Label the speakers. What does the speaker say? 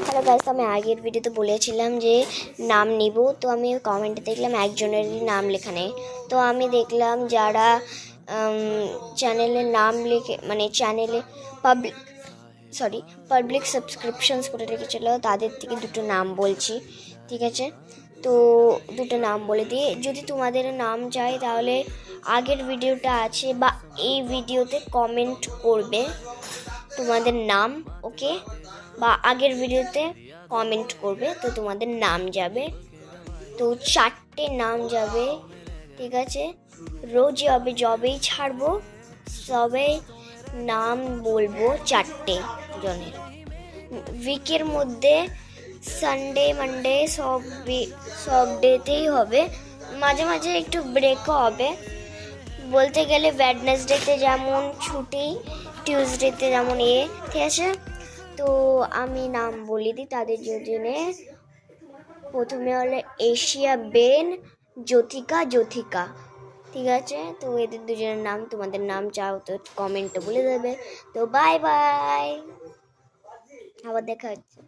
Speaker 1: Hello guys, আমি আগের ভিডিওতে বলেছিলাম যে নাম নিব। তো আমি কমেন্টে দেখলাম একজনেরই নাম লেখা নেই। তো আমি দেখলাম যারা চ্যানেলের নাম লিখে মানে চ্যানেলে পাবলিক সাবস্ক্রিপশনস করে রেখেছিল, তাদের থেকে দুটো নাম বলছি, ঠিক আছে? তো দুটো নাম বলে দিয়ে যদি তোমাদের নাম চাই তাহলে আগের ভিডিওটা আছে বা এই ভিডিওতে কমেন্ট করবে তোমাদের নাম, ওকে? বা আগের ভিডিওতে কমেন্ট করবে, তো তোমাদের নাম যাবে। তো 4টে নাম যাবে, ঠিক আছে? রোজ যবেই ছাড়বো সবে নাম বলবো 4টে জনের। উইকের মধ্যে সানডে মানডে সব ডেতেই হবে, মাঝে মাঝে একটু ব্রেকও হবে। বলতে গেলে ওয়েডনেসডেতে যেমন ছুটি, টিউসডেতে যেমন ঠিক আছে? তো আমি নাম বলে দিই তাদের জন্য। প্রথমে হলো এশিয়া বেন, জ্যোথিকা, ঠিক আছে? তো এদের দুজনের নাম, তোমাদের নাম চাও তো কমেন্টে বলে দেবে। তো বাই বাই, আবার দেখা হচ্ছে।